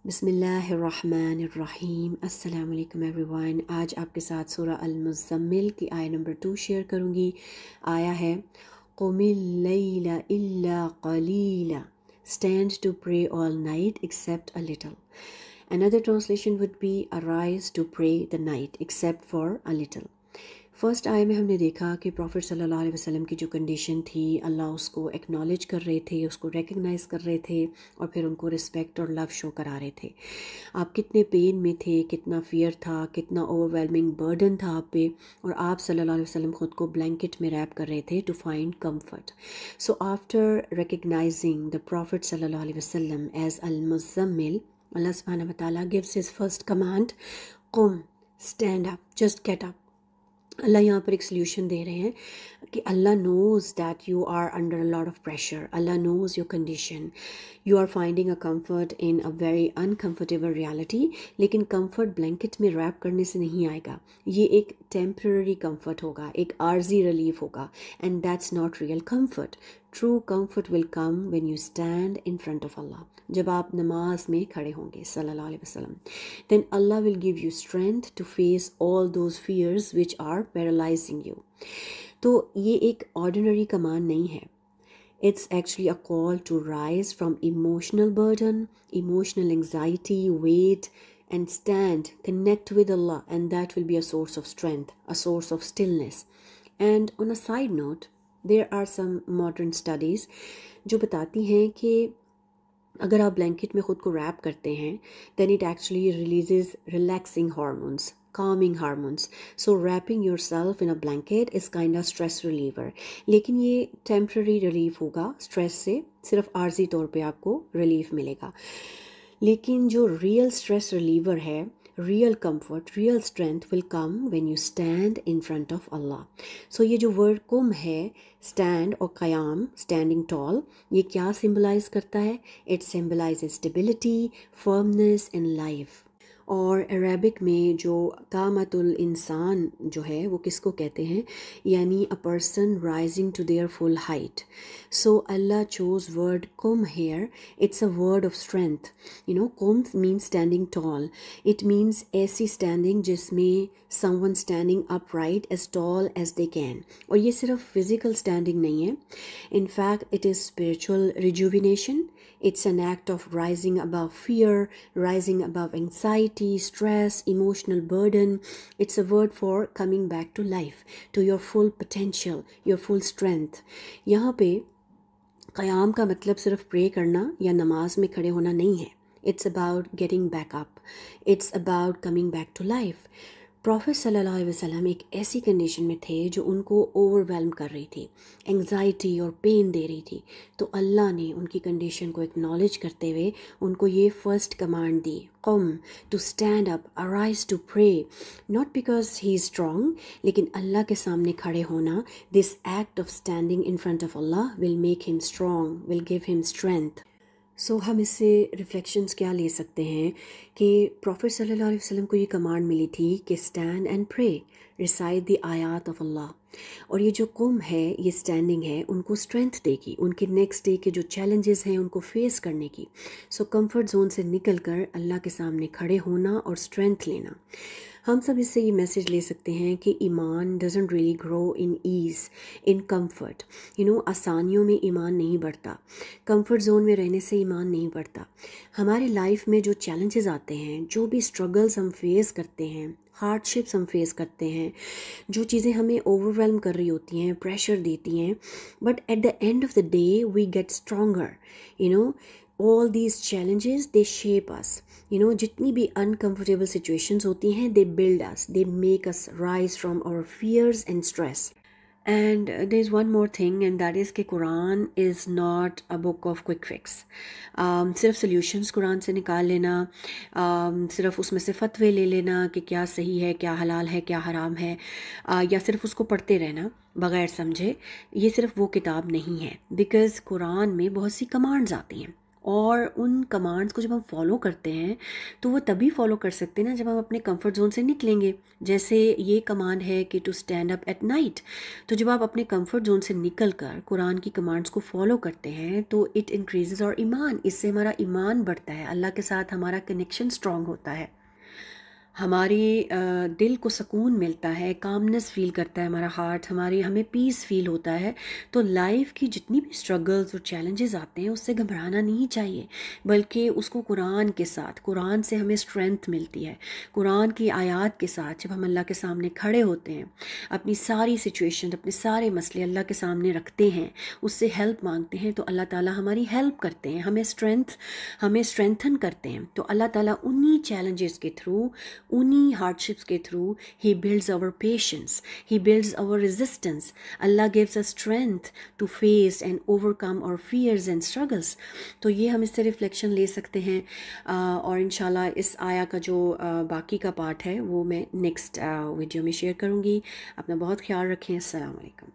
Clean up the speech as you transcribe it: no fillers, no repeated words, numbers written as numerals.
बिस्मिल्लाहिर्रहमानिर्रहीम। अस्सलाम वालेकुम एवरीवन। आज आपके साथ सूरह अल-मुज़्ज़म्मिल की आय नंबर 2 शेयर करूँगी। आया है क़ुमिल लैला इल्ला क़लीला, stand to pray all night except a little. Another translation would be arise to pray the night except for a little. First आय में हमने देखा कि प्रॉफिट सल्लल्लाहु अलैहि वसल्लम की जो कंडीशन थी, अल्लाह उसको एक्नॉलेज कर रहे थे, उसको रिकग्नाइज़ कर रहे थे और फिर उनको रिस्पेक्ट और लव शो करा रहे थे। आप कितने पेन में थे, कितना फियर था, कितना ओवरवेलमिंग बर्डन था आप पे, और आप सल्लल्लाहु अलैहि वसल्लम ख़ुद को ब्लैंकेट में रैप कर रहे थे to find comfort. So after recognizing the prophet सल्लल्लाहु अलैहि वसल्लम एज अल मुज़्ज़म्मिल, अल्लाह सुब्हानहू व तआला गिव्स हिज फर्स्ट कमांड, कुम, stand up, just get up. Allah यहाँ पर एक सोल्यूशन दे रहे हैं कि Allah knows that you are under a lot of pressure, Allah knows your condition, you are finding a comfort in a very uncomfortable reality. लेकिन comfort blanket में रैप करने से नहीं आएगा, ये एक टेम्पररी कंफर्ट होगा, एक आर्जी रिलीफ होगा, and that's not real comfort. True comfort will come when you stand in front of Allah, जब आप नमाज में खड़े होंगे सल्लल्लाहु अलैहि वसल्लम। Then Allah will give you strength to face all those fears which are paralysing you. तो ये एक ऑर्डिनरी कमांड नहीं है, it's actually a call to rise from emotional burden, emotional anxiety, weight, and stand, connect with Allah, and that will be a source of strength, a source of stillness. And on a side note, there are some modern studies जो बताती हैं कि अगर आप blanket में ख़ुद को rap करते हैं, then it actually releases relaxing hormones, calming hormones. So wrapping yourself in a blanket is kind of stress reliever. लेकिन ये temporary relief होगा स्ट्रेस से, सिर्फ आर्जी तौर पे आपको रिलीफ मिलेगा। लेकिन जो रियल स्ट्रेस रिलीवर है, real comfort, real strength will come when you stand in front of Allah. So ये जो वर्ड कुम है, स्टैंड और क़याम, स्टैंडिंग टॉल, ये क्या सिंबलाइज करता है? It symbolises stability, firmness in life. और अरबिक में जो कामतुल इंसान जो है वो किसको कहते हैं? यानी a person rising to their full height. So Allah chose word कुम here, it's a word of strength. You know, कुम means standing tall, it means ऐसी स्टैंडिंग जिसमें someone standing upright as tall as they can. और ये सिर्फ physical standing नहीं है, in fact it is spiritual rejuvenation. It's an act of rising above fear, rising above anxiety, stress, emotional burden. It's a word for coming back to life, to your full potential, your full strength. यहाँ पे क़याम का मतलब सिर्फ pray करना या नमाज में खड़े होना नहीं है। It's about getting back up. It's about coming back to life. Profit सल्लल्लाहु अलैहि वसल्लम एक ऐसी कंडीशन में थे जो उनको ओवरवेलम कर रही थी, एंग्जाइटी और पेन दे रही थी। तो अल्लाह ने उनकी कंडीशन को एक्नॉलेज करते हुए उनको ये फर्स्ट कमांड दी, come, to stand up, arise to pray, not because he is strong, लेकिन अल्लाह के सामने खड़े होना, this act of standing in front of Allah will make him strong, will give him strength. So हम इससे रिफ्लेक्शंस क्या ले सकते हैं कि प्रॉफिट सल्लल्लाहु अलैहि वसल्लम को ये कमांड मिली थी कि stand and pray, recite the आयात ऑफ अल्लाह। और ये जो कुम है, ये स्टैंडिंग है, उनको स्ट्रेंथ देगी उनके नेक्स्ट डे के जो चैलेंजेस हैं उनको फेस करने की। सो कंफर्ट जोन से निकल कर अल्लाह के सामने खड़े होना और स्ट्रेंथ लेना। हम सब इससे ये मैसेज ले सकते हैं कि ईमान doesn't really grow in ease, in comfort. You know, आसानियों में ईमान नहीं बढ़ता, कंफर्ट जोन में रहने से ईमान नहीं बढ़ता। हमारे लाइफ में जो चैलेंजेस आते हैं, जो भी स्ट्रगल्स हम फेस करते हैं, हार्डशिप्स हम फेस करते हैं, जो चीज़ें हमें ओवरवेलम कर रही होती हैं, प्रेशर देती हैं, but at the end of the day we get stronger. You know, all these challenges they shape us. You know, जितनी भी uncomfortable situations होती हैं, they build us, they make us rise from our fears and stress. And there's one more thing, and that is कि Quran is not a book of quick fix. सिर्फ solutions Quran से निकाल लेना, सिर्फ उसमें से फतवे ले लेना कि क्या सही है, क्या हलाल है, क्या हराम है, या सिर्फ उसको पढ़ते रहना बग़ैर समझे, ये सिर्फ वो किताब नहीं है। बिकॉज़ कुरान में बहुत सी कमांड्स आती हैं और उन कमांड्स को जब हम फॉलो करते हैं तो वो तभी फॉलो कर सकते हैं ना जब हम अपने कंफर्ट जोन से निकलेंगे। जैसे ये कमांड है कि to stand up at night, तो जब आप अपने कंफर्ट जोन से निकल कर कुरान की कमांड्स को फॉलो करते हैं तो इट इंक्रीजेज और ईमान, इससे हमारा ईमान बढ़ता है, अल्लाह के साथ हमारा कनेक्शन स्ट्रांग होता है, हमारे दिल को सुकून मिलता है, कामनेस फील करता है हमारा हार्ट, हमें पीस फील होता है। तो लाइफ की जितनी भी स्ट्रगल्स और चैलेंजेस आते हैं उससे घबराना नहीं चाहिए, बल्कि उसको कुरान के साथ, कुरान से हमें स्ट्रेंथ मिलती है। कुरान की आयत के साथ जब हम अल्लाह के सामने खड़े होते हैं, अपनी सारी सिचुएशन, अपने सारे मसले अल्लाह के सामने रखते हैं, उससे हेल्प मांगते हैं, तो अल्लाह ताला हमारी हेल्प करते हैं, हमें स्ट्रेंथन करते हैं। तो अल्लाह ताला उन्हीं चैलेंजेस के थ्रू, उन्हीं हार्डशिप्स के through he builds our patience, he builds our resistance. अल्लाह gives us strength to face and overcome our fears and struggles. तो ये हम इससे रिफ्लेक्शन ले सकते हैं। और इंशाल्लाह इस आया का जो बाकी का पार्ट है वो मैं नेक्स्ट वीडियो में शेयर करूँगी। अपना बहुत ख्याल रखें। अस्सलाम वालेकुम।